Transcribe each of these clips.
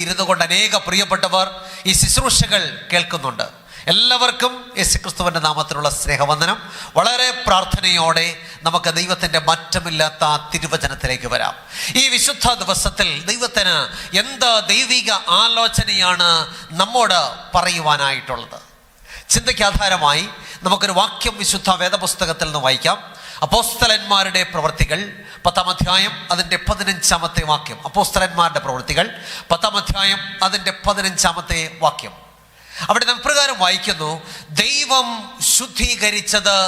ഇരുന്നു കൊണ്ട് അനേക പ്രിയപ്പെട്ടവർ ഈ ശുശ്രൂഷകൾ കേൾക്കുന്നുണ്ട്. എല്ലാവർക്കും യേശുക്രിസ്തുവിൻ്റെ നാമത്തിലുള്ള സ്നേഹവന്ദനം. വളരെ പ്രാർത്ഥനയോടെ നമുക്ക് ദൈവത്തിൻ്റെ മാറ്റമില്ലാത്ത തിരുവചനത്തിലേക്ക് വരാം. ഈ വിശുദ്ധ ദിവസത്തിൽ ദൈവത്തിന് എന്ത് ദൈവിക ആലോചനയാണ് നമ്മോട് പറയുവാനായിട്ടുള്ളത്? ചിന്തയ്ക്ക് ആധാരമായി നമുക്കൊരു വാക്യം വിശുദ്ധ വേദപുസ്തകത്തിൽ നിന്ന് വായിക്കാം. അപ്പോസ്തലന്മാരുടെ പ്രവൃത്തികൾ 10-ാം അധ്യായം അതിൻ്റെ 15-ാമത്തെ വാക്യം. അപ്പോസ്തലന്മാരുടെ പ്രവൃത്തികൾ 10-ാം അധ്യായം അതിൻ്റെ 15-ാമത്തെ വാക്യം. അവിടെ നാം പ്രകാരം വായിക്കുന്നു, ദൈവം ശുദ്ധീകരിച്ചത്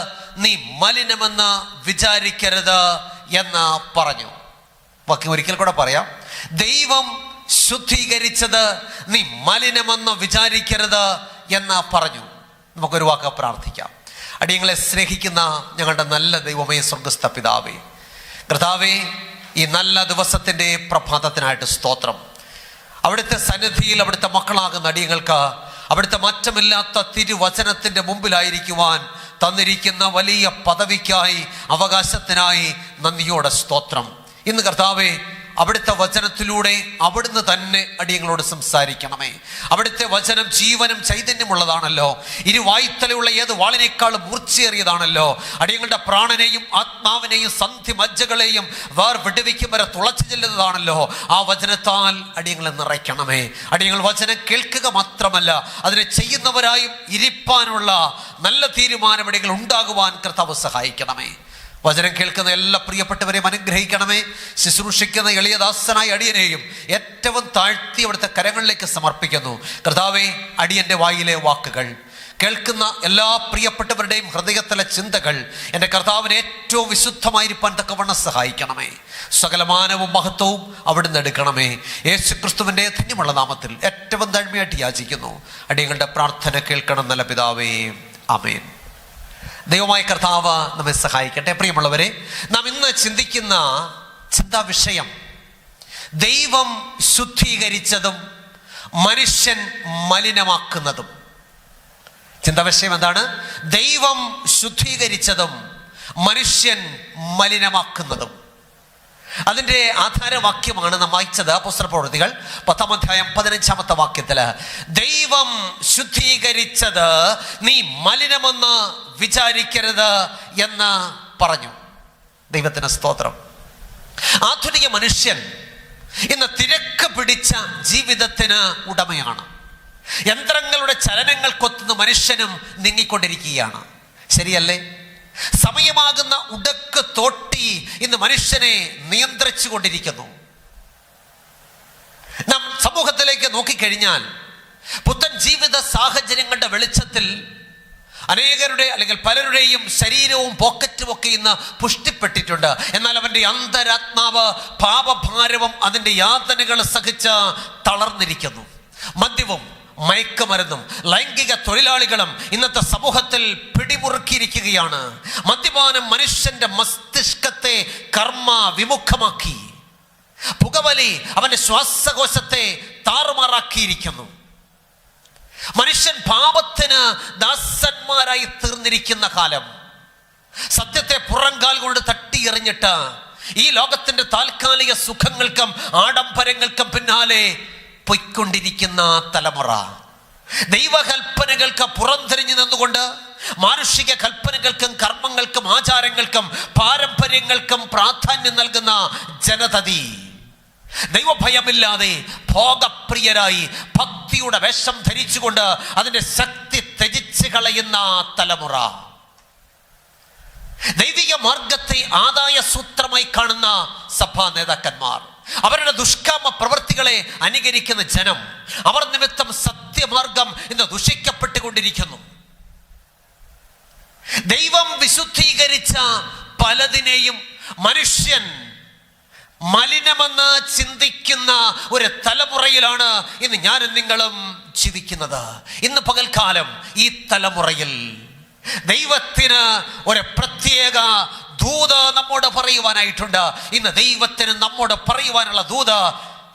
നീ മലിനമെന്ന് വിചാരിക്കരുത് എന്ന് പറഞ്ഞു. വാക്യം ഒരിക്കൽ കൂടെ പറയാം. ദൈവം ശുദ്ധീകരിച്ചത് നീ മലിനമെന്ന് വിചാരിക്കരുത് എന്ന് പറഞ്ഞു. നമുക്കൊരു വാക്ക് പ്രാർത്ഥിക്കാം. അടിയങ്ങളെ സ്നേഹിക്കുന്ന ഞങ്ങളുടെ നല്ല ദൈവമേ, സ്വർഗ്ഗസ്ഥ പിതാവേ, കർത്താവേ, ഈ നല്ല ദിവസത്തിൻ്റെ പ്രഭാതത്തിനായിട്ട് സ്തോത്രം. അവിടുത്തെ സന്നിധിയിൽ അവിടുത്തെ മക്കളാകുന്ന അടിയങ്ങൾക്ക് അവിടുത്തെ മാറ്റമില്ലാത്ത തിരുവചനത്തിൻ്റെ മുമ്പിലായിരിക്കുവാൻ തന്നിരിക്കുന്ന വലിയ പദവിക്കായി, അവകാശത്തിനായി നന്ദിയോടെ സ്തോത്രം. ഇന്ന് കർത്താവേ, അവിടുത്തെ വചനത്തിലൂടെ അവിടുന്ന് തന്നെ അടിയങ്ങളോട് സംസാരിക്കണമേ. അവിടുത്തെ വചനം ജീവനും ചൈതന്യമുള്ളതാണല്ലോ. ഇരുവായ്ത്തലയുള്ള ഏത് വാളിനേക്കാളും മൂർച്ചയേറിയതാണല്ലോ. അടിയങ്ങളുടെ പ്രാണനെയും ആത്മാവിനെയും സന്ധി മജ്ജകളെയും വിടുവിക്കും വരെ തുളച്ചു ചെല്ലുന്നതാണല്ലോ. ആ വചനത്താൽ അടിയങ്ങളെ നിറയ്ക്കണമേ. അടിയങ്ങൾ വചനം കേൾക്കുക മാത്രമല്ല, അതിനെ ചെയ്യുന്നവരായും ഇരിപ്പാനുള്ള നല്ല തീരുമാനം അടിയങ്ങൾ ഉണ്ടാകുവാൻ കർത്താവ് സഹായിക്കണമേ. വചനം കേൾക്കുന്ന എല്ലാ പ്രിയപ്പെട്ടവരെയും അനുഗ്രഹിക്കണമേ. ശുശ്രൂഷിക്കുന്ന എളിയദാസനായ അടിയനെയും ഏറ്റവും താഴ്ത്തി അവിടുത്തെ കരങ്ങളിലേക്ക് സമർപ്പിക്കുന്നു. കർത്താവേ, അടിയൻ്റെ വായിലെ വാക്കുകൾ, കേൾക്കുന്ന എല്ലാ പ്രിയപ്പെട്ടവരുടെയും ഹൃദയത്തിലെ ചിന്തകൾ എൻ്റെ കർത്താവിന് ഏറ്റവും വിശുദ്ധമായിരിക്കാൻ തക്കവണ്ണം സഹായിക്കണമേ. സകലമാനവും മഹത്വവും അവിടുന്ന് എടുക്കണമേ. യേശുക്രിസ്തുവിൻ്റെ ധന്യമുള്ള നാമത്തിൽ ഏറ്റവും താഴ്മയായിട്ട് യാചിക്കുന്നു. അടിയങ്ങളുടെ പ്രാർത്ഥന കേൾക്കണം നല്ല പിതാവേ, ആമേൻ. ദൈവമായ കർത്താവ് നമ്മെ സഹായിക്കട്ടെ. പ്രിയമുള്ളവരെ, നാം ഇന്ന് ചിന്തിക്കുന്ന ചിന്താ വിഷയം ദൈവം ശുദ്ധീകരിച്ചതും മനുഷ്യൻ മലിനമാക്കുന്നതും. ചിന്താ വിഷയം എന്താണ്? ദൈവം ശുദ്ധീകരിച്ചതും മനുഷ്യൻ മലിനമാക്കുന്നതും. അതിൻ്റെ ആധാരവാക്യമാണ് നാം വായിച്ചത്. അപ്പോസ്തലപ്രവൃത്തികൾ 10-ാം അധ്യായം 15-ാമത്തെ വാക്യത്തില് ദൈവം ശുദ്ധീകരിച്ചത് നീ മലിനമെന്ന് വിചാരിക്കരുത് എന്ന് പറഞ്ഞു. ദൈവത്തിന് സ്തോത്രം. ആധുനിക മനുഷ്യൻ ഇന്ന് തിരക്ക് പിടിച്ച ജീവിതത്തിന് ഉടമയാണ്. യന്ത്രങ്ങളുടെ ചലനങ്ങൾക്കൊത്തുന്ന മനുഷ്യനും നീങ്ങിക്കൊണ്ടിരിക്കുകയാണ്. ശരിയല്ലേ? സമയമാകുന്ന ഉടക്ക് തോട്ടി ഇന്ന് മനുഷ്യനെ നിയന്ത്രിച്ചു കൊണ്ടിരിക്കുന്നു. നാം സമൂഹത്തിലേക്ക് നോക്കിക്കഴിഞ്ഞാൽ പുത്തൻ ജീവിത സാഹചര്യങ്ങളുടെ വെളിച്ചത്തിൽ അനേകരുടെ അല്ലെങ്കിൽ പലരുടെയും ശരീരവും പോക്കറ്റും ഒക്കെ ഇന്ന് പുഷ്ടിപ്പെട്ടിട്ടുണ്ട്. എന്നാൽ അവൻ്റെ അന്തരാത്മാവ് പാപഭാരവും അതിൻ്റെ യാതനകൾ സഹിച്ച് തളർന്നിരിക്കുന്നു. മദ്യവും മയക്കുമരുന്നും ലൈംഗിക തൊഴിലാളികളും ഇന്നത്തെ സമൂഹത്തിൽ പിടിമുറുക്കിയിരിക്കുകയാണ്. മദ്യപാനം മനുഷ്യന്റെ മസ്തിഷ്കത്തെ കർമ്മ വിമുഖമാക്കി. പുകവലി അവന്റെ ശ്വാസകോശത്തെ താറുമാറാക്കിയിരിക്കുന്നു. മനുഷ്യൻ പാപത്തിന് ദാസന്മാരായി തീർന്നിരിക്കുന്ന കാലം. സത്യത്തെ പുറങ്കാൽ കൊണ്ട് തട്ടിയെറിഞ്ഞിട്ട് ഈ ലോകത്തിന്റെ താൽക്കാലിക സുഖങ്ങൾക്കും ആഡംബരങ്ങൾക്കും പിന്നാലെ പൊയ്ക്കൊണ്ടിരിക്കുന്ന തലമുറ. ദൈവകൽപ്പനകൾക്ക് പുറംതിരിഞ്ഞു നിന്നുകൊണ്ട് മാനുഷിക കൽപ്പനകൾക്കും കർമ്മങ്ങൾക്കും ആചാരങ്ങൾക്കും പാരമ്പര്യങ്ങൾക്കും പ്രാധാന്യം നൽകുന്ന ജനതതി. ദൈവഭയമില്ലാതെ ഭോഗപ്രിയരായി ഭക്തിയുടെ വേഷം ധരിച്ചുകൊണ്ട് അതിന്റെ ശക്തി ത്യജിച്ച് കളയുന്ന തലമുറ. ദൈവിക മാർഗത്തെ ആദായ സൂത്രമായി കാണുന്ന സഭാ നേതാക്കന്മാർ, അവരുടെ ദുഷ്കാമ പ്രവൃത്തികളെ അനുകരിക്കുന്ന ജനം, അവർ നിമിത്തം സത്യമാർഗം ഇന്ന് ദുഷിക്കപ്പെട്ടുകൊണ്ടിരിക്കുന്നു. ദൈവം വിശുദ്ധീകരിച്ച പലതിനെയും മനുഷ്യൻ മലിനമെന്ന് ചിന്തിക്കുന്ന ഒരു തലമുറയിലാണ് ഇന്ന് ഞാനും നിങ്ങളും ജീവിക്കുന്നത്. ഇന്ന് പകൽക്കാലം ഈ തലമുറയിൽ ദൈവത്തിന് ഒരു പ്രത്യേക ദൂത് നമ്മോട് പറയുവാനായിട്ടുണ്ട്. ഇന്ന് ദൈവത്തിന് നമ്മോട് പറയുവാനുള്ള ദൂത്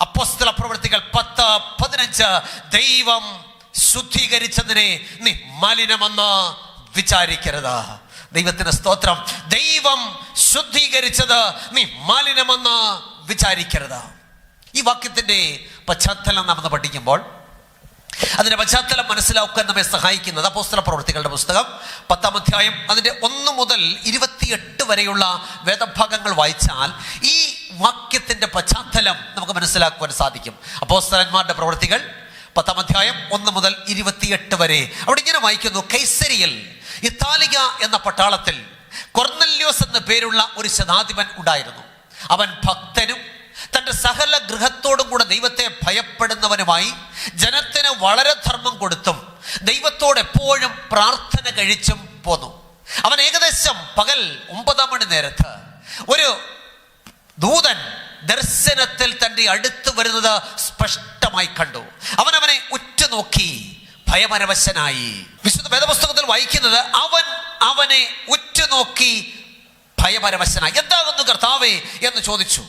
അപ്പോസ്തല പ്രവൃത്തികൾ 10-15. ദൈവം ശുദ്ധീകരിച്ചതിനെ നീ മലിനമെന്ന് വിചാരിക്കരുത്. ദൈവത്തിന് സ്തോത്രം. ദൈവം ശുദ്ധീകരിച്ചത് നീ മലിനമെന്ന് വിചാരിക്കരുത്. ഈ വാക്യത്തിന്റെ പശ്ചാത്തലം നാം പഠിക്കുമ്പോൾ അതിന്റെ പശ്ചാത്തലം മനസ്സിലാക്കാൻ നമ്മെ സഹായിക്കുന്നത് അപ്പോസ്തല പ്രവൃത്തികളുടെ പുസ്തകം 10-ാം അധ്യായം അതിന്റെ 1 മുതൽ 28 വരെയുള്ള വേദഭാഗങ്ങൾ വായിച്ചാൽ ഈ വാക്യത്തിന്റെ പശ്ചാത്തലം നമുക്ക് മനസ്സിലാക്കുവാൻ സാധിക്കും. അപ്പോസ്തലന്മാരുടെ പ്രവൃത്തികൾ 10-ാം അധ്യായം 1 മുതൽ 28 വരെ അവിടെ ഇങ്ങനെ വായിക്കുന്നു: കൈസരിയിൽ ഇത്താലിക എന്ന പട്ടാളത്തിൽ കൊർന്നല്യോസ് എന്ന പേരുള്ള ഒരു ശതാധിപൻ ഉണ്ടായിരുന്നു. അവൻ ഭക്തനും തൻ്റെ സകല ഗൃഹത്തോടും കൂടെ ദൈവത്തെ ഭയപ്പെടുന്നവനുമായി ജനത്തിന് വളരെ ധർമ്മം കൊടുത്തും ദൈവത്തോട് എപ്പോഴും പ്രാർത്ഥന കഴിച്ചും പോന്നു. അവൻ ഏകദേശം പകൽ 9 മണി നേരത്ത് ഒരു ദൂതൻ ദർശനത്തിൽ തൻ്റെ അടുത്ത് വരുന്നത് സ്പഷ്ടമായി കണ്ടു. അവനെ ഉറ്റുനോക്കി ഭയപരവശനായി. വിശുദ്ധ വേദപുസ്തകത്തിൽ വായിക്കുന്നത് അവനെ ഉറ്റുനോക്കി ഭയപരവശനായി. എന്താകുന്നു കർത്താവേ എന്ന് ചോദിച്ചു.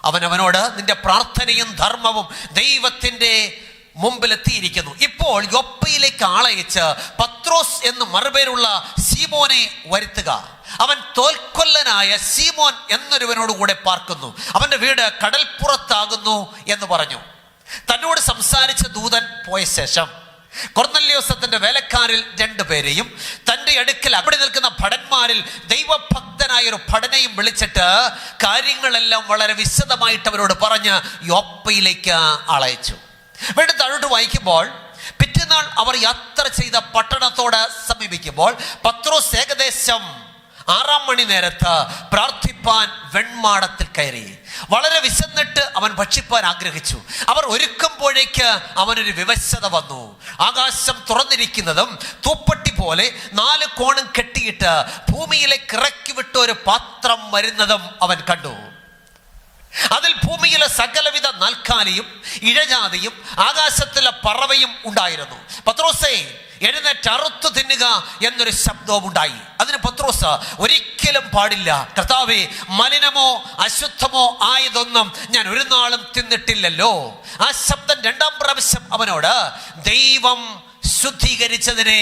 അവനോട് നിന്റെ പ്രാർത്ഥനയും ധർമ്മവും ദൈവത്തിന്റെ മുമ്പിലെത്തിയിരിക്കുന്നു. ഇപ്പോൾ യോപ്പയിലേക്ക് ആളയച്ച് പത്രോസ് എന്ന് മറുപേരുള്ള സീമോനെ വരുത്തുക. അവൻ തോൽക്കൊല്ലനായ സീമോൻ എന്നൊരുവനോട് കൂടെ പാർക്കുന്നു. അവന്റെ വീട് കടൽപ്പുറത്താകുന്നു എന്ന് പറഞ്ഞു. തന്നോട് സംസാരിച്ച ദൂതൻ പോയ ശേഷം കൊർന്നല്യോസ് തന്റെ വേലക്കാരിൽ 2 പേരെയും തന്റെ അടുക്കൽ അവിടെ നിൽക്കുന്ന ഭടന്മാരിൽ ദൈവഭക്തനായ ഒരു ഭടനെയും വിളിച്ചിട്ട് കാര്യങ്ങളെല്ലാം വളരെ വിശദമായിട്ട് അവരോട് പറഞ്ഞ് യോപ്പയിലേക്ക് ആളയച്ചു. വീണ്ടും താഴോട്ട് വായിക്കുമ്പോൾ പിറ്റേന്നാൾ അവർ യാത്ര ചെയ്ത പട്ടണത്തോട് സമീപിക്കുമ്പോൾ പത്രോസ് ഏകദേശം 6-ാം മണി നേരത്ത് പ്രാർത്ഥിപ്പാൻ വെൺമാടത്തിൽ കയറി. വളരെ വിശന്നിട്ട് അവൻ ഭക്ഷിപ്പാൻ ആഗ്രഹിച്ചു. അവർ ഒരുക്കുമ്പോഴേക്ക് അവനൊരു വിവശത വന്നു. ആകാശം തുറന്നിരിക്കുന്നതും തൂപ്പട്ടി പോലെ 4 കോണും കെട്ടിയിട്ട് ഭൂമിയിലേക്ക് ഇറക്കി വിട്ട ഒരു പാത്രം വരുന്നതും അവൻ കണ്ടു. അതിൽ ഭൂമിയിലെ സകലവിധ നാൽക്കാലിയും ഇഴജാതിയും ആകാശത്തിലെ പറവയും ഉണ്ടായിരുന്നു. പത്രോസേ, എഴുന്നേറ്റ് അറുത്തു തിന്നുക എന്നൊരു ശബ്ദവും ഉണ്ടായി. അതിന് പത്രോസ് ഒരിക്കലും പാടില്ല, കർത്താവേ, മലിനമോ അശുദ്ധമോ ആയതൊന്നും ഞാൻ ഒരു നാളും തിന്നിട്ടില്ലല്ലോ. ആ ശബ്ദം 2-ാം പ്രാവശ്യം അവനോട്, ദൈവം ശുദ്ധീകരിച്ചതിനെ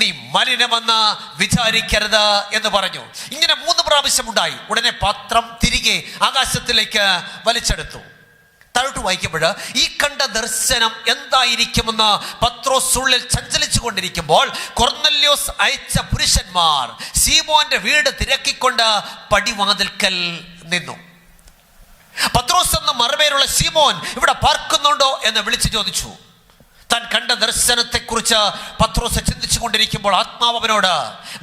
നീ മലിനമെന്ന് വിചാരിക്കരുത് എന്ന് പറഞ്ഞു. ഇങ്ങനെ 3 പ്രാവശ്യം ഉണ്ടായി. ഉടനെ പാത്രം തിരികെ ആകാശത്തിലേക്ക് വലിച്ചെടുത്തു. താഴോട്ട് വായിക്കുമ്പോൾ ഈ കണ്ട ദർശനം എന്തായിരിക്കുമെന്ന് പത്രോസ് ഉള്ളിൽ ചഞ്ചലിച്ചു കൊണ്ടിരിക്കുമ്പോൾ കൊർന്നല്യോസ് അയച്ച പുരുഷന്മാർ സീമോന്റെ വീട് തിരക്കിക്കൊണ്ട് പടിവാതിൽക്കൽ നിന്നു. പത്രോസ് എന്ന മറുപേരുള്ള സീമോൻ ഇവിടെ പാർക്കുന്നുണ്ടോ എന്ന് വിളിച്ചു ചോദിച്ചു. താൻ കണ്ട ദർശനത്തെക്കുറിച്ച് പത്രോസ് ചിന്തിച്ചു കൊണ്ടിരിക്കുമ്പോൾ ആത്മാവ് അവനോട്,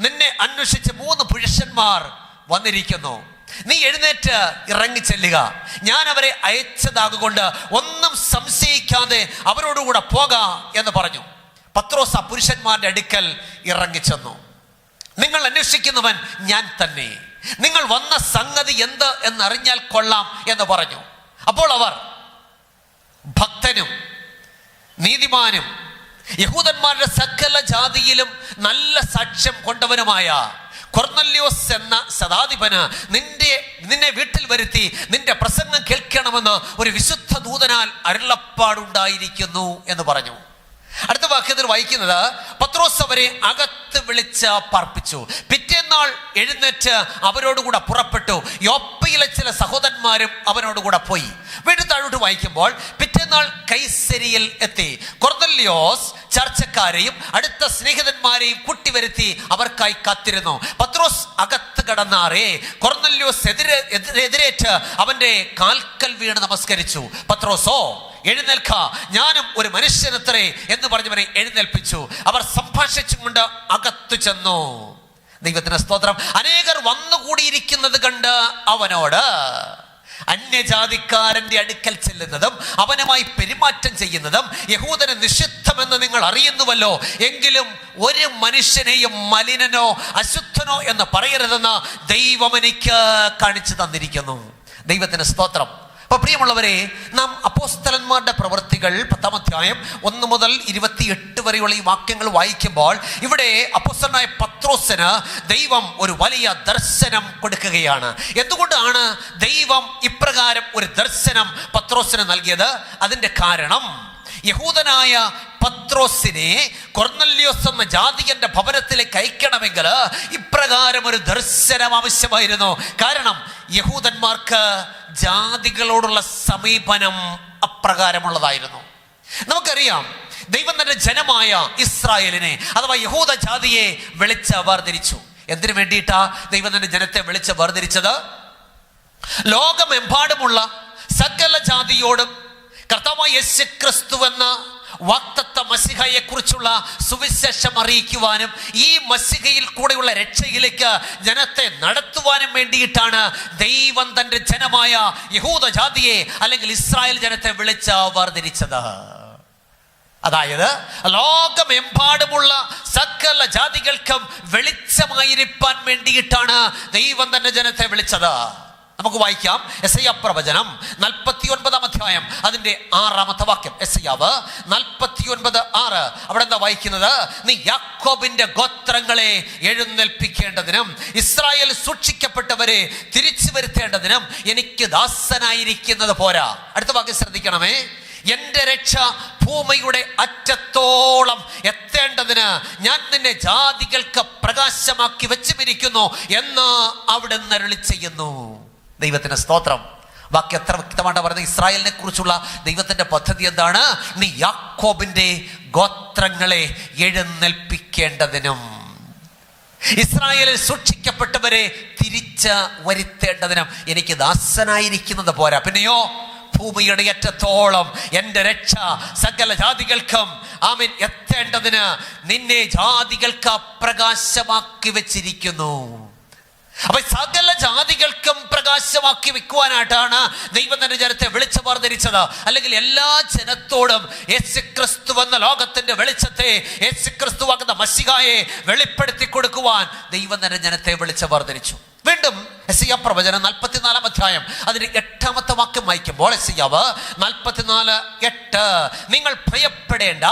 നിന്നെ അന്വേഷിച്ച് 3 പുരുഷന്മാർ വന്നിരിക്കുന്നു. നീ എഴുന്നേറ്റ് ഇറങ്ങി ചെല്ലുക. ഞാൻ അവരെ അയച്ചതാകൊണ്ട് ഒന്നും സംശയിക്കാതെ അവരോടുകൂടെ പോക എന്ന് പറഞ്ഞു. പത്രോസ് ആ പുരുഷന്മാരുടെ അടുക്കൽ ഇറങ്ങിച്ചെന്നു. നിങ്ങൾ അന്വേഷിക്കുന്നവൻ ഞാൻ തന്നെ. നിങ്ങൾ വന്ന സംഗതി എന്ത് എന്നറിഞ്ഞാൽ കൊള്ളാം എന്ന് പറഞ്ഞു. അപ്പോൾ അവർ ഭക്തനും നീതിമാനും യഹൂദന്മാരുടെ സകല ജാതിയിലും നല്ല സാക്ഷ്യം കൊണ്ടവനുമായ കൊർന്നല്യോസ് എന്ന ശതാധിപന് നിന്നെ വീട്ടിൽ വരുത്തി നിന്റെ പ്രസംഗം കേൾക്കണമെന്ന് ഒരു വിശുദ്ധ ദൂതനാൽ അരുളപ്പാടുണ്ടായിരിക്കുന്നു എന്ന് പറഞ്ഞു. അടുത്ത വാക്യത്തിൽ വായിക്കുന്നത്, പത്രോസ് അവരെ അകത്ത് വിളിച്ച് പാർപ്പിച്ചു. പിറ്റേന്നാൾ എഴുന്നേറ്റ് അവരോടുകൂടെ പുറപ്പെട്ടു. യോപ്പയിലെ ചില സഹോദരന്മാരും അവനോടുകൂടെ പോയി. വീണ്ടും താഴോട്ട് വായിക്കുമ്പോൾ പിറ്റേന്നാൾ കൈസരിയിൽ എത്തി. കൊർന്നല്യോസ് ചർച്ചക്കാരെയും അടുത്ത സ്നേഹിതന്മാരെയും കൂട്ടിവരുത്തി അവർക്കായി കാത്തിരുന്നു. പത്രോസ് അകത്ത് കടന്നാറേ കൊർന്നല്യോസ് എതിരേറ്റ് അവന്റെ കാൽക്കൽ വീണ് നമസ്കരിച്ചു. പത്രോസോ, എഴുന്നേൽക്ക, ഞാനും ഒരു മനുഷ്യനത്രേ എന്ന് പറഞ്ഞവനെ എഴുന്നേൽപ്പിച്ചു. അവർ സംഭാഷിച്ചുകൊണ്ട് അകത്തു ചെന്നു. ദൈവത്തിന് സ്തോത്രം. അനേകർ വന്നുകൂടിയിരിക്കുന്നത് കണ്ട് അവനോട്, അന്യജാതിക്കാരന്റെ അടുക്കൽ ചെല്ലുന്നതും അവനുമായി പെരുമാറ്റം ചെയ്യുന്നതും യഹൂദന് നിഷിദ്ധമെന്ന് നിങ്ങൾ അറിയുന്നുവല്ലോ. എങ്കിലും ഒരു മനുഷ്യനെയും മലിനനോ അശുദ്ധനോ എന്ന് പറയരുതെന്ന് ദൈവം എനിക്ക് കാണിച്ചു തന്നിരിക്കുന്നു. ദൈവത്തിന് സ്തോത്രം. അപ്പൊ പ്രിയമുള്ളവരെ, നാം അപ്പോസ്തലന്മാരുടെ പ്രവൃത്തികൾ 10-ാം അധ്യായം 1 മുതൽ 28 വരെയുള്ള ഈ വാക്യങ്ങൾ വായിക്കുമ്പോൾ ഇവിടെ അപ്പോസ്തലനായ പത്രോസിന് ദൈവം ഒരു വലിയ ദർശനം കൊടുക്കുകയാണ്. എന്തുകൊണ്ടാണ് ദൈവം ഇപ്രകാരം ഒരു ദർശനം പത്രോസിന് നൽകിയത്? അതിന്റെ കാരണം, യഹൂദനായ പത്രോസിനെ കൊർന്നല്യോസ് എന്ന ജാതികന്റെ ഭവനത്തിലേക്ക് അയക്കണമെങ്കിൽ ഇപ്രകാരം ഒരു ദർശനം ആവശ്യമായിരുന്നു. കാരണം യഹൂദന്മാർക്ക് ജാതികളോടുള്ള സമീപനം അപ്രകാരമുള്ളതായിരുന്നു. നമുക്കറിയാം, ദൈവം തന്റെ ജനമായ ഇസ്രായേലിനെ അഥവാ യഹൂദ ജാതിയെ വിളിച്ച് വേർതിരിച്ചു. എന്തിനു വേണ്ടിയിട്ടാ ദൈവം തന്റെ ജനത്തെ വിളിച്ച് വേർതിരിച്ചത്? ലോകമെമ്പാടുമുള്ള സകല ജാതിയോടും കർത്താവായ യേശുക്രിസ്തു എന്ന വാഗ്ദത്ത മസിഹയെ കുറിച്ചുള്ള സുവിശേഷം അറിയിക്കുവാനും ഈ മസിഹയിൽ കൂടെയുള്ള രക്ഷയിലേക്ക് ജനത്തെ നടത്തുവാനും വേണ്ടിയിട്ടാണ് ദൈവം തന്റെ ജനമായ യഹൂദ ജാതിയെ അല്ലെങ്കിൽ ഇസ്രായേൽ ജനത്തെ വിളിച്ച് വേർതിരിച്ചത്. അതായത് ലോകമെമ്പാടുമുള്ള സകല ജാതികൾക്കും വെളിച്ചമായിരിക്കാൻ വേണ്ടിയിട്ടാണ് ദൈവം തന്റെ ജനത്തെ വിളിച്ചത്. നമുക്ക് വായിക്കാം യെശയ്യാ പ്രവചനം 49 അധ്യായം അതിന്റെ 6 വാക്യം. യെശയ്യാവ് 49:6. അവിടെ എന്താ വായിക്കുന്നത്? നീ യാക്കോബിന്റെ ഗോത്രങ്ങളെ എഴുന്നേൽപ്പിക്കേണ്ടതിനും ഇസ്രായേൽ സൂക്ഷിക്കപ്പെട്ടവരെ തിരിച്ചു വരുത്തേണ്ടതിനും എനിക്ക് ദാസനായിരിക്കുന്നത് പോരാ. അടുത്ത വാക്യം ശ്രദ്ധിക്കണമേ. എന്റെ രക്ഷ ഭൂമിയുടെ അറ്റത്തോളം എത്തേണ്ടതിന് ഞാൻ നിന്നെ ജാതികൾക്ക് പ്രകാശമാക്കി വെച്ചുമിരിക്കുന്നു എന്ന് അവിടുന്ന് അരുളി ചെയ്യുന്നു. ദൈവത്തിന്റെ സ്തോത്രം. വാക്യം എത്ര വ്യക്തമായിട്ട് പറയുന്നത്? ഇസ്രായേലിനെ കുറിച്ചുള്ള ദൈവത്തിന്റെ പദ്ധതി എന്താണ്? നീ യാക്കോബിന്റെ ഗോത്രങ്ങളെ എഴുന്നേൽപ്പിക്കേണ്ടതിനും ഇസ്രായേലിൽ സൂക്ഷിക്കപ്പെട്ടവരെ തിരിച്ച് വരുത്തേണ്ടതിനും എനിക്ക് ദാസനായിരിക്കുന്നത് പോരാ, പിന്നെയോ ഭൂമിയുടെ അറ്റത്തോളം എൻ്റെ രക്ഷ സകല ജാതികൾക്കും ആമേൻ എത്തേണ്ടതിന് നിന്നെ ജാതികൾക്ക് പ്രകാശമാക്കി വെച്ചിരിക്കുന്നു. അപ്പൊ സകല ജാതികൾക്കും പ്രകാശമാക്കി വെക്കുവാനായിട്ടാണ് ദൈവം തന്റെ ജനത്തെ വിളിച്ചു വേർതിരിച്ചത്. അല്ലെങ്കിൽ എല്ലാ ജനത്തോടും യേശുക്രിസ്തു എന്ന ലോകത്തിന്റെ വെളിച്ചത്തെ, യേശുക്രിസ്തു ആകുന്ന മശിഹായെ വെളിപ്പെടുത്തി കൊടുക്കുവാൻ ദൈവം തന്റെ ജനത്തെ വിളിച്ചു വേർതിരിച്ചു. വീണ്ടും യെശയ്യാ പ്രവചനം 44 അധ്യായം അതിന്റെ 8 വാക്യം വായിക്കുമ്പോൾ യെശയ്യാവ് 44:8 നിങ്ങൾ ഭയപ്പെടേണ്ട,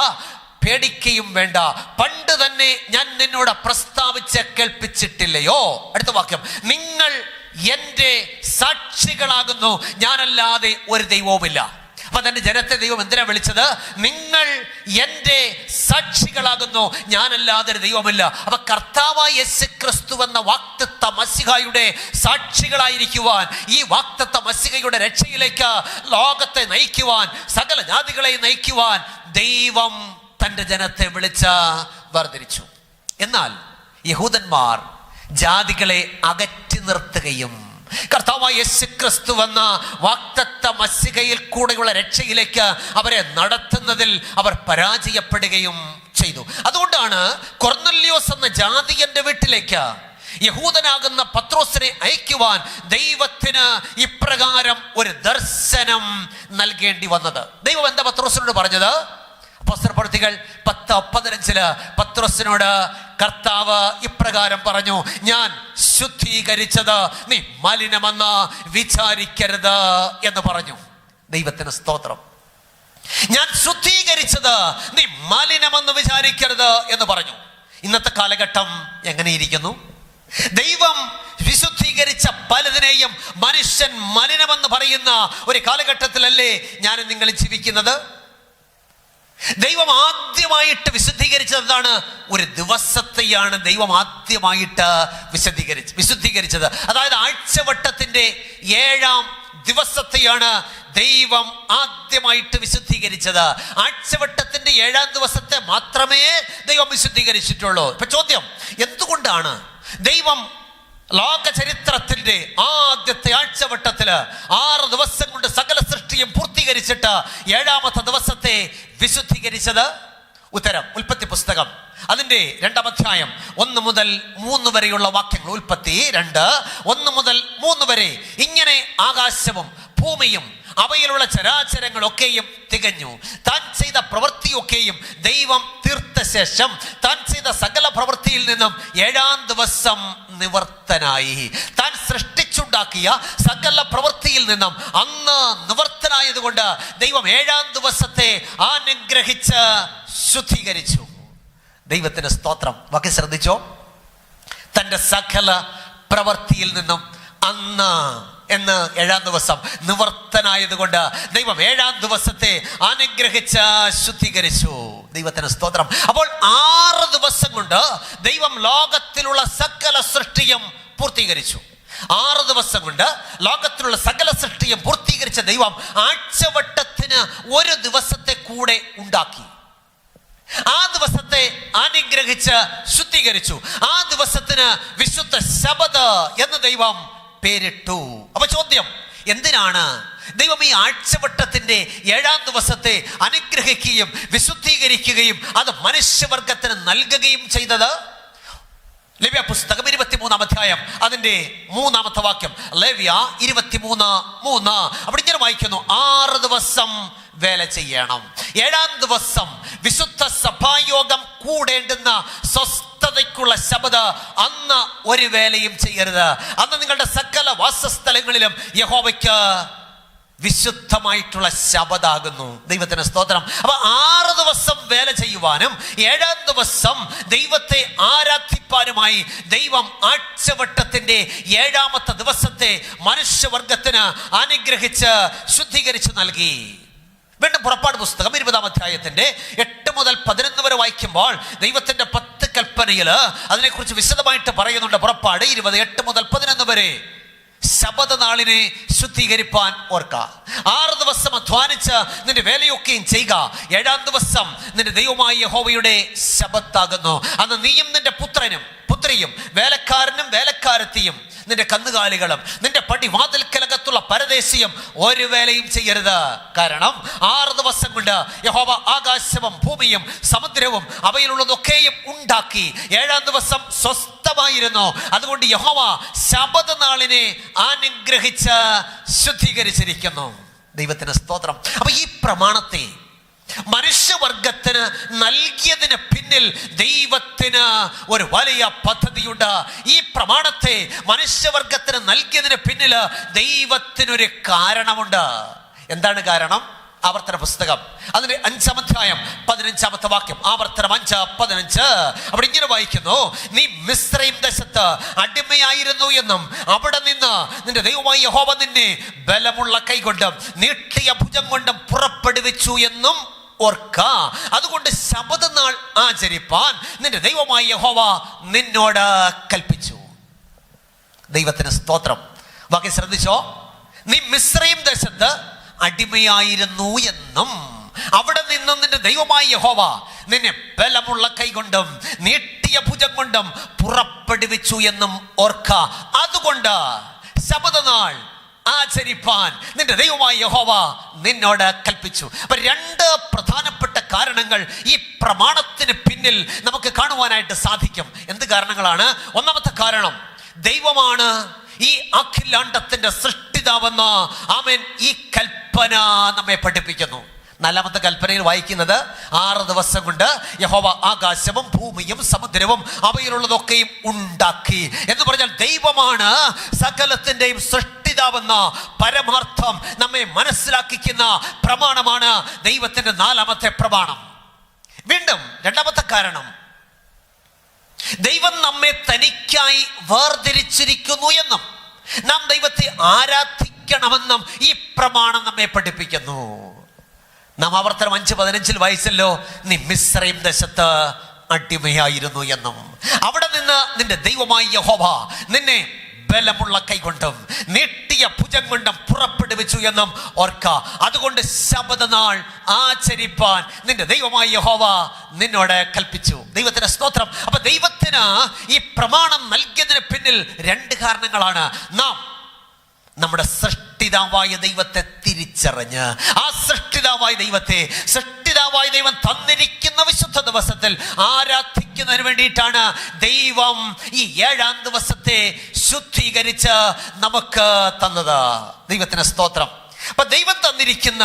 പേടിക്കുകയും വേണ്ട, പണ്ട് തന്നെ ഞാൻ നിന്നോട് പ്രസ്താവിച്ച് കേൾപ്പിച്ചിട്ടില്ലയോ? അടുത്ത വാക്യം, നിങ്ങൾ എൻ്റെ സാക്ഷികളാകുന്നു, ഞാനല്ലാതെ ഒരു ദൈവവുമില്ല. അപ്പൊ തന്റെ ജനത്തെ ദൈവം എന്തിനാ വിളിച്ചത്? നിങ്ങൾ എൻ്റെ സാക്ഷികളാകുന്നു, ഞാനല്ലാതെ ഒരു ദൈവമില്ല. അപ്പൊ കർത്താവായ യേശുക്രിസ്തു എന്ന വാഗ്ദത്ത മശിഹായുടെ സാക്ഷികളായിരിക്കുവാൻ, ഈ വാഗ്ദത്ത മശിഹയുടെ രക്ഷയിലേക്ക് ലോകത്തെ നയിക്കുവാൻ, സകല ജാതികളെ നയിക്കുവാൻ ദൈവം തന്റെ ജനത്തെ വിളിച്ച് വേർതിരിച്ചു. എന്നാൽ യഹൂദന്മാർ ജാതികളെ അകറ്റി നിർത്തുകയും കർത്താവായ യേശുക്രിസ്തു എന്ന വാഗ്ദത്ത മശിഹയിൽ കൂടെയുള്ള രക്ഷയിലേക്ക് അവരെ നടത്തുന്നതിൽ അവർ പരാജയപ്പെടുകയും ചെയ്തു. അതുകൊണ്ടാണ് കൊർന്നല്യോസ് എന്ന ജാതിയന്റെ വീട്ടിലേക്ക് യഹൂദനാകുന്ന പത്രോസിനെ അയക്കുവാൻ ദൈവത്തിന് ഇപ്രകാരം ഒരു ദർശനം നൽകേണ്ടി വന്നത്. ദൈവം എന്താ പത്രോസിനോട് പറഞ്ഞത്? അപ്പോസ്തലപ്രവൃത്തികൾ 10:15 പത്രോസിനോട് കർത്താവ് ഇപ്രകാരം പറഞ്ഞു, ഞാൻ ശുദ്ധീകരിച്ചത് നീ മലിനമെന്ന് വിചാരിക്കരുത് എന്ന് പറഞ്ഞു. ദൈവത്തിന് സ്തോത്രം. ഞാൻ ശുദ്ധീകരിച്ചത് നീ മലിനമെന്ന് വിചാരിക്കരുത് എന്ന് പറഞ്ഞു. ഇന്നത്തെ കാലഘട്ടം എങ്ങനെയിരിക്കുന്നു? ദൈവം വിശുദ്ധീകരിച്ച പലതിനെയും മനുഷ്യൻ മലിനമെന്ന് പറയുന്ന ഒരു കാലഘട്ടത്തിലല്ലേ ഞാനും നിങ്ങൾ ജീവിക്കുന്നത്? ദൈവം ആദ്യമായിട്ട് വിശുദ്ധീകരിച്ചത് എന്താണ്? ഒരു ദിവസത്തെയാണ് ദൈവം ആദ്യമായിട്ട് വിശുദ്ധീകരിച്ചത്. അതായത് ആഴ്ചവട്ടത്തിന്റെ 7-ാം ദിവസത്തെയാണ് ദൈവം ആദ്യമായിട്ട് വിശുദ്ധീകരിച്ചത്. ആഴ്ചവട്ടത്തിന്റെ 7-ാം ദിവസത്തെ മാത്രമേ ദൈവം വിശുദ്ധീകരിച്ചിട്ടുള്ളൂ. ഇപ്പൊ ചോദ്യം, എന്തുകൊണ്ടാണ് ദൈവം ലോക ചരിത്രത്തിന്റെ ആദ്യത്തെ ആഴ്ചവട്ടത്തില് 6 ദിവസം കൊണ്ട് സകല സൃഷ്ടിയും പൂർത്തീകരിച്ചിട്ട് 7-ാമത്തെ ദിവസത്തെ വിശുദ്ധീകരിച്ചത്? ഉത്തരം, ഉൽപ്പത്തി പുസ്തകം അതിന്റെ 2-ാം അധ്യായം 1 മുതൽ 3 വരെയുള്ള വാക്യങ്ങൾ. ഉൽപ്പത്തി 2:1 മുതൽ 3 വരെ. ഇങ്ങനെ ആകാശവും ഭൂമിയും അവയിലുള്ള ചരാചരങ്ങളൊക്കെയും തികഞ്ഞു. താൻ ചെയ്ത പ്രവൃത്തിയൊക്കെയും ദൈവം തീർത്ത ശേഷം താൻ ചെയ്ത സകല പ്രവൃത്തിയിൽ നിന്നും 7-ാം ദിവസം നിവർത്തനായി. താൻ സൃഷ്ടിച്ചുണ്ടാക്കിയ സകല പ്രവൃത്തിയിൽ നിന്നും അന്ന് നിവർത്തനായതുകൊണ്ട് ദൈവം 7-ാം ദിവസത്തെ അനുഗ്രഹിച്ച് ശുദ്ധീകരിച്ചു. ദൈവത്തിന് സ്തോത്രം. വാക്യം ശ്രദ്ധിച്ചോ? തൻ്റെ സകല പ്രവൃത്തിയിൽ നിന്നും അന്ന് എന്ന് 7-ാം ദിവസം നിവർത്തനായതുകൊണ്ട് ദൈവം 7-ാം ദിവസത്തെ അനുഗ്രഹിച്ച് ശുദ്ധീകരിച്ചു. ദൈവത്തിന് സ്തോത്രം. അപ്പോൾ 6 ദിവസം കൊണ്ട് ദൈവം ലോകത്തിലുള്ള സകല സൃഷ്ടിയും പൂർത്തീകരിച്ചു. 6 ദിവസം കൊണ്ട് ലോകത്തിലുള്ള സകല സൃഷ്ടിയും പൂർത്തീകരിച്ച ദൈവം ആഴ്ചവട്ടത്തിന് ഒരു ദിവസത്തെ കൂടെ ഉണ്ടാക്കി. ആ ദിവസത്തെ അനുഗ്രഹിച്ച് ശുദ്ധീകരിച്ചു. ആ ദിവസത്തിന് വിശുദ്ധ ശബത്ത് എന്ന് ദൈവം പേരിട്ടു. അപ്പൊ ചോദ്യം, എന്തിനാണ് ദൈവം ഈ ആഴ്ചവട്ടത്തിന്റെ 7-ാം ദിവസത്തെ അനുഗ്രഹിക്കുകയും വിശുദ്ധീകരിക്കുകയും അത് മനുഷ്യവർഗത്തിന് നൽകുകയും ചെയ്തത്? ലേവ്യ പുസ്തകം 23-ാം അധ്യായം അതിന്റെ 3-ാമത്തെ വാക്യം. ലേവ്യ 23:3 അവിടെ ഇങ്ങനെ വായിക്കുന്നു: 6 ദിവസം വേല ചെയ്യണം, 7-ാം ദിവസം വിശുദ്ധ സഭായോഗം കൂടേണ്ടുന്ന സ്വസ്ഥതയ്ക്കുള്ള ശബത്ത്. അന്ന് ഒരു വേലയും ചെയ്യരുത്. അന്ന് നിങ്ങളുടെ സകല വാസസ്ഥലങ്ങളിലും യഹോവയ്ക്ക് വിശുദ്ധമായിട്ടുള്ള ശബത്താകുന്നു. ദൈവത്തിന് സ്തോത്രം. അപ്പൊ 6 ദിവസം വേല ചെയ്യുവാനും 7-ാം ദിവസം ദൈവത്തെ ആരാധിപ്പാനുമായി ദൈവം ആഴ്ചവട്ടത്തിന്റെ 7-ാമത്തെ ദിവസത്തെ മനുഷ്യവർഗത്തിന് അനുഗ്രഹിച്ച് ശുദ്ധീകരിച്ചു നൽകി. വീണ്ടും പുറപ്പാട് പുസ്തകം 20-ാം അധ്യായത്തിന്റെ 8 മുതൽ 11 വരെ വായിക്കുമ്പോൾ ദൈവത്തിന്റെ 10 കൽപ്പനയില് അതിനെക്കുറിച്ച് വിശദമായിട്ട് പറയുന്നുണ്ട്. പുറപ്പാട് 20, 8 മുതൽ 11 വരെ. ശബത്ത് നാളിനെ ശുദ്ധീകരിപ്പാൻ ഓർക്ക. 6 ദിവസം അധ്വാനിച്ച് നിന്റെ വേലയൊക്കെയും ചെയ്യുക. 7-ാം ദിവസം നിന്റെ ദൈവമായ യഹോവയുടെ ശബത്താകുന്നു. അന്ന് നീയും നിന്റെ പുത്രനും പുത്രിയും വേലക്കാരനും വേലക്കാരത്തിയും നിന്റെ കന്നുകാലികളും നിന്റെ പടിവാതിൽക്കലകത്തുള്ള പരദേശിയും ഒരു വേലയും ചെയ്യരുത്. കാരണം 6 ദിവസം കൊണ്ട് യഹോവ ആകാശവും ഭൂമിയും സമുദ്രവും അവയിലുള്ളതൊക്കെയും ഉണ്ടാക്കി. 7-ാം ദിവസം സ്വസ്ഥമായിരുന്നു. അതുകൊണ്ട് യഹോവ ശബത്ത് നാളിനെ അനുഗ്രഹിച്ച് ശുദ്ധീകരിച്ചിരിക്കുന്നു. ദൈവത്തിന് സ്തോത്രം. അപ്പൊ ഈ പ്രമാണത്തെ മനുഷ്യവർഗത്തിന് നൽകിയതിന് പിന്നിൽ ദൈവത്തിന് ഒരു വലിയ പദ്ധതിയുണ്ട്. ഈ പ്രമാണത്തെ മനുഷ്യവർഗത്തിന് നൽകിയതിന് പിന്നിൽ ദൈവത്തിനൊരു കാരണമുണ്ട്. എന്താണ് കാരണം? ആവർത്തന പുസ്തകം അതിന്റെ 5-ാം അധ്യായം 15-ാമത്തെ വാക്യം. ആവർത്തനം 5:15 അവിടെ ഇങ്ങനെ വായിക്കുന്നു: നീ മിസ്രയീം ദേശത്ത് അടിമയായിരുന്നു എന്നും അവിടെ നിന്ന് നിന്റെ ദൈവമായ യഹോവ നിന്നെ ബലമുള്ള കൈകൊണ്ടും നീട്ടിയ ഭുജം കൊണ്ടും പുറപ്പെടുവിച്ചു എന്നും ഓർക്ക. അതുകൊണ്ട് ശബത്ത് നാൾ ആചരിപ്പാൻ നിന്റെ ദൈവമായ യഹോവ നിന്നോട് കൽപ്പിച്ചു. ദൈവത്തിന് സ്തോത്രം. ബാക്കി ശ്രദ്ധിച്ചോ. നീ മിസ്രയീം ദേശത്ത് അടിമയായിരുന്നു എന്നും അവിടെ നിന്നും നിന്റെ ദൈവമായ യഹോവ നിന്നെ ബലമുള്ള കൈകൊണ്ടും നീട്ടിയ ഭുജം കൊണ്ടും പുറപ്പെടുവിച്ചു എന്നും ഓർക്ക. അതുകൊണ്ട് ശബത്ത് നാൾ ആചരിപ്പാൻ നിന്റെ ദൈവമായ യഹോവ നിന്നോട് കൽപ്പിച്ചു. അപ്പൊ 2 പ്രധാനപ്പെട്ട കാരണങ്ങൾ ഈ പ്രമാണത്തിന് പിന്നിൽ നമുക്ക് കാണുവാനായിട്ട് സാധിക്കും. എന്ത് കാരണങ്ങളാണ്? 1-ാമത്തെ കാരണം, ദൈവമാണ് ഈ അഖിലാണ്ടത്തിന്റെ സൃഷ്ടിതാവെന്ന് ആമേൻ ഈ കൽപ്പന നമ്മെ പഠിപ്പിക്കുന്നു. 4-ാമത്തെ കൽപ്പനയിൽ വായിക്കുന്നത് 6 ദിവസം കൊണ്ട് യഹോവ ആകാശവും ഭൂമിയും സമുദ്രവും അവയിലുള്ളതൊക്കെയും ഉണ്ടാക്കി എന്ന് പറഞ്ഞാൽ ദൈവമാണ് സകലത്തിന്റെയും സൃഷ്ടിതാവെന്ന പരമാർത്ഥം നമ്മെ മനസ്സിലാക്കിക്കുന്ന പ്രമാണമാണ് ദൈവത്തിന്റെ 4-ാമത്തെ പ്രമാണം. വീണ്ടും 2-ാമത്തെ കാരണം, ദൈവം നമ്മെ തനിക്കായി വേർതിരിച്ചിരിക്കുന്നു എന്നും നാം ദൈവത്തെ ആരാധിക്കണമെന്നും ഈ പ്രമാണം നമ്മെ പഠിപ്പിക്കുന്നു. നാം ആവർത്തനം 5:15 വായിച്ചല്ലോ: നീ മിസ്രയീം ദേശത്ത് അടിമയായിരുന്നു എന്നും അവിടെ നിന്ന് നിന്റെ ദൈവമായ യഹോവ നിന്നെ ബലമുള്ള കൈകൊണ്ടും നീട്ടിയ ഭുജം കൊണ്ടും പുറപ്പെടുവിച്ചു എന്നും ഓർക്ക. അതുകൊണ്ട് ശബത്ത് നാൾ ആചരിപ്പാൻ നിന്റെ ദൈവമായ യഹോവ നിന്നോട് കൽപ്പിച്ചു. ദൈവത്തിന് സ്തോത്രം. അപ്പൊ ദൈവത്തിന് ഈ പ്രമാണം നൽകിയതിന് പിന്നിൽ 2 കാരണങ്ങളാണ്. നാം നമ്മുടെ സൃഷ്ടിതാവായ ദൈവത്തെ തിരിച്ചറിഞ്ഞ് ആ സൃഷ്ടിതാവായ ദൈവം തന്നിരിക്കുന്ന വിശുദ്ധ ദിവസത്തിൽ ആരാധിക്കുന്നതിന് വേണ്ടിയിട്ടാണ് ദൈവം ഈ 7-ാം ദിവസത്തെ ശുദ്ധീകരിച്ച് നമുക്ക് തന്നത്. ദൈവത്തിന് സ്തോത്രം. അപ്പൊ ദൈവം തന്നിരിക്കുന്ന,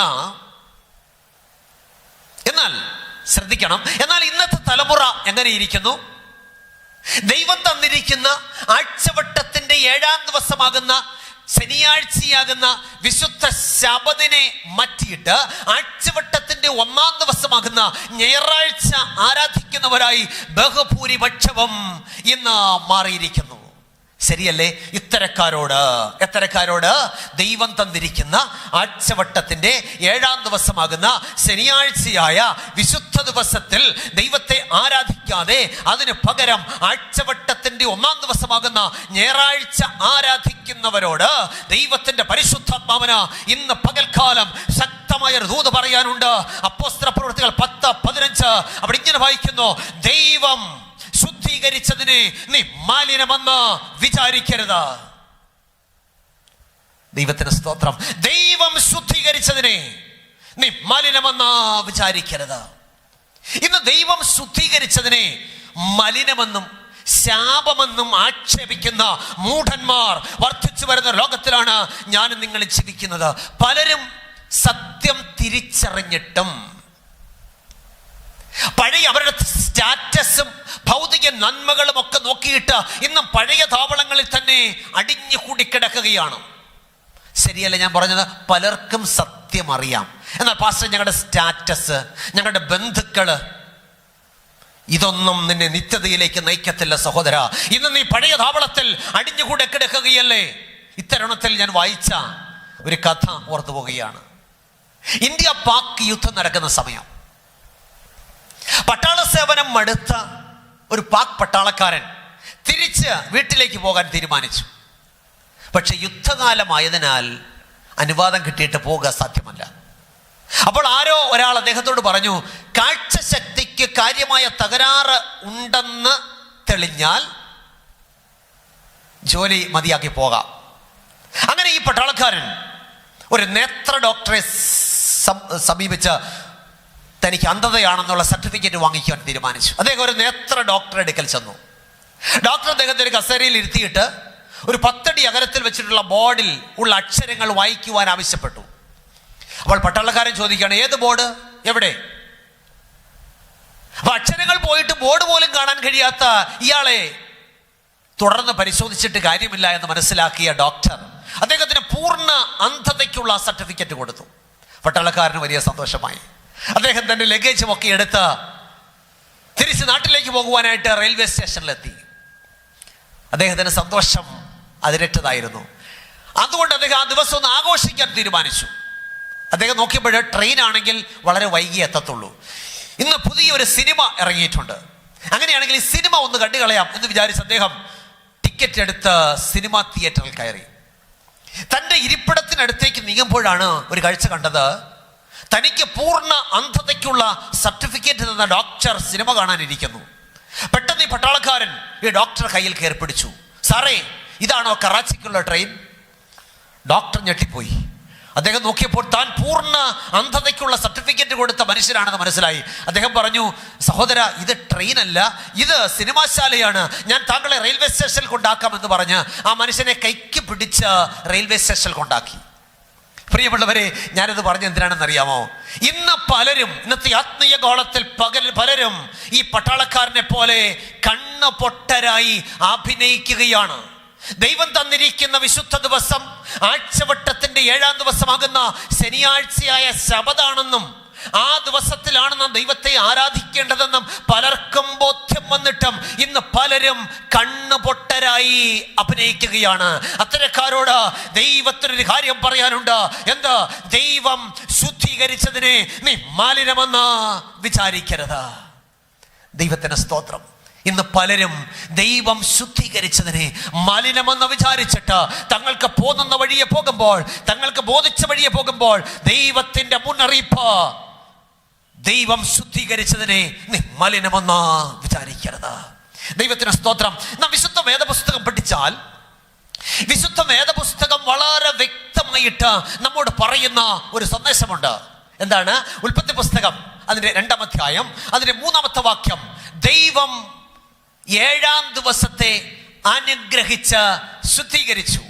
എന്നാൽ ശ്രദ്ധിക്കണം, എന്നാൽ ഇന്നത്തെ തലമുറ എങ്ങനെ ഇരിക്കുന്നു? ദൈവം തന്നിരിക്കുന്ന ആഴ്ചവട്ടത്തിന്റെ 7-ാം ദിവസമാകുന്ന ശനിയാഴ്ചയാകുന്ന വിശുദ്ധ ശബത്തിനെ മാറ്റിയിട്ട് ആഴ്ചവട്ടത്തിന്റെ 1-ാം ദിവസമാകുന്ന ഞായറാഴ്ച ആരാധിക്കുന്നവരായി ബഹുഭൂരിപക്ഷവും ഇന്ന് മാറിയിരിക്കുന്നു. ശരിയല്ലേ? എത്തരക്കാരോട് ദൈവം തന്നിരിക്കുന്ന ആഴ്ചവട്ടത്തിന്റെ 7-ാം ദിവസമാകുന്ന ശനിയാഴ്ചയായ വിശുദ്ധ ദിവസത്തിൽ ദൈവത്തെ ആരാധിക്കാതെ അതിന് പകരം ആഴ്ചവട്ടത്തിന്റെ 1-ാം ദിവസമാകുന്ന ഞായറാഴ്ച ആരാധിക്കുന്നവരോട് ദൈവത്തിന്റെ പരിശുദ്ധാത്മാവിന് ഇന്ന് പകൽക്കാലം ശക്തമായ ഒരു ദൂത് പറയാനുണ്ട്. അപ്പോസ്തല പ്രവൃത്തികൾ 10:15 അവിടെ ഇങ്ങനെ വായിക്കുന്നു, ദൈവം ശുദ്ധീകരിച്ചതിനെ നീ മാലിന്യമെന്ന് വിചാരിക്കരുത്. ദൈവത്തിന് സ്തോത്രം. ദൈവം ശുദ്ധീകരിച്ചതിനെ നീ മാലിന്യമെന്ന് വിചാരിക്കരുത്. ഇന്ന് ദൈവം ശുദ്ധീകരിച്ചതിനെ മലിനമെന്നും ശാപമെന്നും ആക്ഷേപിക്കുന്ന മൂഢന്മാർ വർദ്ധിച്ചു വരുന്ന ലോകത്തിലാണ് ഞാനും നിങ്ങൾ ജീവിക്കുന്നത്. പലരും സത്യം തിരിച്ചറിഞ്ഞിട്ടും പഴയ അവരുടെ സ്റ്റാറ്റസും ഭൗതിക നന്മകളും ഒക്കെ നോക്കിയിട്ട് ഇന്നും പഴയ താവളങ്ങളിൽ തന്നെ അടിഞ്ഞു കൂടിക്കിടക്കുകയാണ്. ശരിയല്ല ഞാൻ പറഞ്ഞത്? പലർക്കും സത്യം അറിയാം, എന്നാൽ പാസ്റ്റർ ഞങ്ങളുടെ സ്റ്റാറ്റസ്, ഞങ്ങളുടെ ബന്ധുക്കള്, ഇതൊന്നും നിന്നെ നിത്യതയിലേക്ക് നയിക്കത്തില്ല സഹോദര. ഇന്ന് നീ പഴയ താവളത്തിൽ അടിഞ്ഞുകൂടെ കിടക്കുകയല്ലേ. ഇത്തരുണത്തിൽ ഞാൻ വായിച്ച ഒരു കഥ ഓർത്തു പോവുകയാണ്. ഇന്ത്യ പാക് യുദ്ധം നടക്കുന്ന സമയം പട്ടാള സേവനം മടുത്ത ഒരു പാക് പട്ടാളക്കാരൻ തിരിച്ച് വീട്ടിലേക്ക് പോകാൻ തീരുമാനിച്ചു. പക്ഷെ യുദ്ധകാലമായതിനാൽ അനുവാദം കിട്ടിയിട്ട് പോകാൻ സാധ്യമല്ല. അപ്പോൾ ആരോ ഒരാൾ അദ്ദേഹത്തോട് പറഞ്ഞു, കാഴ്ചശക്തിക്ക് കാര്യമായ തകരാറ് ഉണ്ടെന്ന് തെളിഞ്ഞാൽ ജോലി മതിയാക്കി പോകാം. അങ്ങനെ ഈ പട്ടാളക്കാരൻ ഒരു നേത്ര ഡോക്ടറെ സമീപിച്ച് തനിക്ക് അന്ധതയാണെന്നുള്ള സർട്ടിഫിക്കറ്റ് വാങ്ങിക്കാൻ തീരുമാനിച്ചു. അദ്ദേഹം ഒരു നേത്ര ഡോക്ടറെ അടുക്കൽ ചെന്നു. ഡോക്ടർ അദ്ദേഹത്തെ ഒരു കസേരയിൽ ഇരുത്തിയിട്ട് ഒരു 10 അടി അകലത്തിൽ വെച്ചിട്ടുള്ള ബോർഡിൽ ഉള്ള അക്ഷരങ്ങൾ വായിക്കുവാൻ ആവശ്യപ്പെട്ടു. അപ്പോൾ പട്ടാളക്കാരൻ ചോദിക്കുകയാണ്, ഏത് ബോർഡ്, എവിടെ? അപ്പൊ അക്ഷരങ്ങൾ പോയിട്ട് ബോർഡ് പോലും കാണാൻ കഴിയാത്ത ഇയാളെ തുടർന്ന് പരിശോധിച്ചിട്ട് കാര്യമില്ല എന്ന് മനസ്സിലാക്കിയ ഡോക്ടർ അദ്ദേഹത്തിന് പൂർണ്ണ അന്ധതയ്ക്കുള്ള സർട്ടിഫിക്കറ്റ് കൊടുത്തു. പട്ടാളക്കാരന് വലിയ സന്തോഷമായി. അദ്ദേഹം തന്റെ ലഗേജും ഒക്കെ എടുത്ത് തിരിച്ച് നാട്ടിലേക്ക് പോകുവാനായിട്ട് റെയിൽവേ സ്റ്റേഷനിലെത്തി. അദ്ദേഹത്തിന് സന്തോഷം അതിരറ്റതായിരുന്നു. അതുകൊണ്ട് അദ്ദേഹം ആ ദിവസം ഒന്ന് ആഘോഷിക്കാൻ തീരുമാനിച്ചു. അദ്ദേഹം നോക്കിയപ്പോൾ ട്രെയിൻ ആണെങ്കിൽ വളരെ വൈകി എത്തത്തുള്ളൂ. ഇന്ന് പുതിയൊരു സിനിമ ഇറങ്ങിയിട്ടുണ്ട്, അങ്ങനെയാണെങ്കിൽ ഈ സിനിമ ഒന്ന് കണ്ടുകളയാം എന്ന് വിചാരിച്ച് അദ്ദേഹം ടിക്കറ്റ് എടുത്ത് സിനിമാ തിയേറ്ററിൽ കയറി. തൻ്റെ ഇരിപ്പിടത്തിനടുത്തേക്ക് നീങ്ങുമ്പോഴാണ് ഒരു കാഴ്ച കണ്ടത്. തനിക്ക് പൂർണ്ണ അന്ധതയ്ക്കുള്ള സർട്ടിഫിക്കറ്റ് തന്ന ഡോക്ടർ സിനിമ കാണാനിരിക്കുന്നു. പെട്ടെന്ന് ഈ പട്ടാളക്കാരൻ ഈ ഡോക്ടറെ കയ്യിൽ കയറി പിടിച്ചു. സാറേ, ഇതാണോ കറാച്ചിക്കുള്ള ട്രെയിൻ? ഡോക്ടർ ഞെട്ടിപ്പോയി. അദ്ദേഹം നോക്കിയപ്പോൾ താൻ പൂർണ്ണ അന്ധതയ്ക്കുള്ള സർട്ടിഫിക്കറ്റ് കൊടുത്ത മനുഷ്യനാണെന്ന് മനസ്സിലായി. അദ്ദേഹം പറഞ്ഞു, സഹോദര, ഇത് ട്രെയിനല്ല, ഇത് സിനിമാശാലയാണ്. ഞാൻ താങ്കളെ റെയിൽവേ സ്റ്റേഷനിൽ കൊണ്ടാക്കാമെന്ന് പറഞ്ഞ് ആ മനുഷ്യനെ കൈക്ക് പിടിച്ച് റെയിൽവേ സ്റ്റേഷനിൽ കൊണ്ടാക്കി. പ്രിയമുള്ളവരെ, ഞാനിത് പറഞ്ഞ എന്തിനാണെന്നറിയാമോ? ഇന്ന് പലരും, ഇന്നത്തെ ആത്മീയ ഗോളത്തിൽ പലരും ഈ പട്ടാളക്കാരനെ പോലെ കണ്ണ് പൊട്ടരായി അഭിനയിക്കുകയാണ്. ദൈവം തന്നിരിക്കുന്ന വിശുദ്ധ ദിവസം ആഴ്ചവട്ടത്തിന്റെ 7-ാം ദിവസമാകുന്ന ശനിയാഴ്ചയായ ശബദാണെന്നും ആ ദിവസത്തിലാണ് നാം ദൈവത്തെ ആരാധിക്കേണ്ടതെന്നും പലർക്കും ബോധ്യം വന്നിട്ടും ഇന്ന് പലരും കണ്ണുപൊട്ടരായി അഭിനയിക്കുകയാണ്. അത്തരക്കാരോട് ദൈവത്തിനൊരു കാര്യം പറയാനുണ്ട്. എന്താ? ദൈവം ശുദ്ധീകരിച്ചതിനെ നീ മാലിന്യമെന്ന് വിചാരിക്കരുത്. ദൈവത്തിന് സ്തോത്രം. ഇന്ന് പലരും ദൈവം ശുദ്ധീകരിച്ചതിനെ മലിനമെന്ന് വിചാരിച്ചിട്ട് തങ്ങൾക്ക് പോകുന്ന വഴിയെ പോകുമ്പോൾ, തങ്ങൾക്ക് ബോധിച്ച വഴിയെ പോകുമ്പോൾ ദൈവത്തിന്റെ മുന്നറിയിപ്പ്, ദൈവം ശുദ്ധീകരിച്ചതിനെ നീ മലിനമെന്ന് വിചാരിക്കരുത്. ദൈവത്തിന് സ്തോത്രം. നാം വിശുദ്ധ വേദപുസ്തകം പഠിച്ചാൽ വിശുദ്ധ വേദപുസ്തകം വളരെ വ്യക്തമായിട്ട് നമ്മോട് പറയുന്ന ഒരു സന്ദേശമുണ്ട്. എന്താണ്? ഉൽപ്പത്തി പുസ്തകം അതിന്റെ 2-ാം അധ്യായം അതിന്റെ 3-ാമത്തെ വാക്യം, ദൈവം 7-ാം ദിവസത്തെ അനുഗ്രഹിച്ച് ശുദ്ധീകരിച്ചു.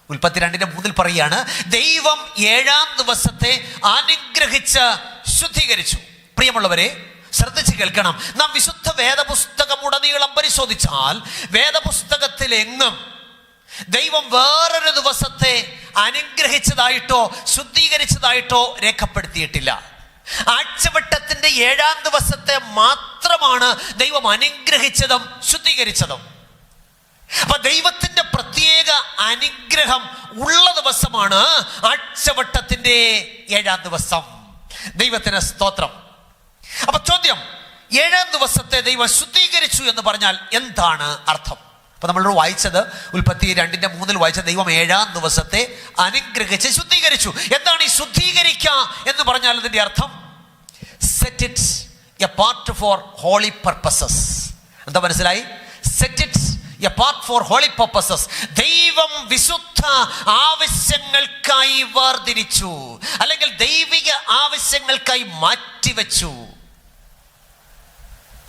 ഉൽപ്പത്തി 2:3 പറയുകയാണ്, ദൈവം 7-ാം ദിവസത്തെ അനുഗ്രഹിച്ച് ശുദ്ധീകരിച്ചു. പ്രിയമുള്ളവരെ, ശ്രദ്ധിച്ച് കേൾക്കണം. നാം വിശുദ്ധ വേദപുസ്തകം ഉടനീളം പരിശോധിച്ചാൽ വേദപുസ്തകത്തിൽ എങ്ങും ദൈവം വേറൊരു ദിവസത്തെ അനുഗ്രഹിച്ചതായിട്ടോ ശുദ്ധീകരിച്ചതായിട്ടോ രേഖപ്പെടുത്തിയിട്ടില്ല. ആഴ്ചവട്ടത്തിന്റെ 7-ാം ദിവസത്തെ മാത്രമാണ് ദൈവം അനുഗ്രഹിച്ചതും ശുദ്ധീകരിച്ചതും. അപ്പൊ ദൈവത്തിന്റെ പ്രത്യേക അനുഗ്രഹം ഉള്ള ദിവസമാണ് ആഴ്ചവട്ടത്തിന്റെ 7-ാം ദിവസം. ദൈവത്തിന് സ്തോത്രം. അപ്പൊ ചോദ്യം, 7-ാം ദിവസത്തെ ദൈവം ശുദ്ധീകരിച്ചു എന്ന് പറഞ്ഞാൽ എന്താണ് അർത്ഥം? അപ്പൊ നമ്മളോട് വായിച്ചത് ഉൽപ്പത്തി 2:3 വായിച്ച ദൈവം 7-ാം ദിവസത്തെ അനുഗ്രഹിച്ച് ശുദ്ധീകരിച്ചു. എന്താണ് ഈ ശുദ്ധീകരിക്കുക എന്ന് പറഞ്ഞാൽ അതിന്റെ അർത്ഥം? Set it apart for holy purposes. എന്താ മനസ്സിലായി? Set it apart for holy purposes. ദൈവം വിശുദ്ധ ആവശ്യങ്ങൾക്കായി വേർതിരിച്ചു, അല്ലെങ്കിൽ ദൈവിക ആവശ്യങ്ങൾക്കായി മാറ്റിവെച്ചു.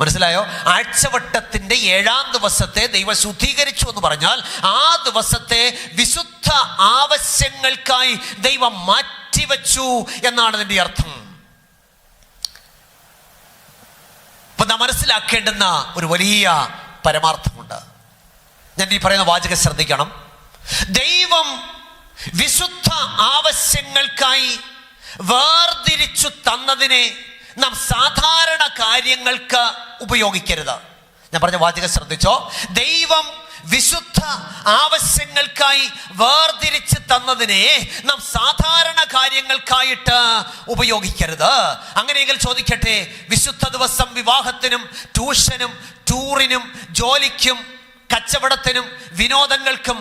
മനസ്സിലായോ? ആഴ്ചവട്ടത്തിന്റെ 7-ാം ദിവസത്തെ ദൈവം ശുദ്ധീകരിച്ചു എന്ന് പറഞ്ഞാൽ ആ ദിവസത്തെ വിശുദ്ധ ആവശ്യങ്ങൾക്കായി ദൈവം മാറ്റിവെച്ചു എന്നാണ് അതിന്റെ അർത്ഥം. അപ്പൊ നാം മനസ്സിലാക്കേണ്ടുന്ന ഒരു വലിയ പരമാർത്ഥമുണ്ട്. ഞാൻ ഈ പറയുന്ന വാചകം ശ്രദ്ധിക്കണം. ദൈവം വിശുദ്ധ ആവശ്യങ്ങൾക്കായി വേർതിരിച്ചു തന്നതിനെ നാം സാധാരണ കാര്യങ്ങൾക്ക് ഉപയോഗിക്കരുത്. ഞാൻ പറഞ്ഞ വാചകം ശ്രദ്ധിച്ചോ. ദൈവം വിശുദ്ധ ആവശ്യങ്ങൾക്കായി വേർതിരിച്ച് തന്നതിനെ നാം സാധാരണ കാര്യങ്ങൾക്കായിട്ട് ഉപയോഗിക്കരുത്. അങ്ങനെയെങ്കിൽ ചോദിക്കട്ടെ, വിശുദ്ധ ദിവസം വിവാഹത്തിനും ട്യൂഷനും ടൂറിനും ജോലിക്കും കച്ചവടത്തിനും വിനോദങ്ങൾക്കും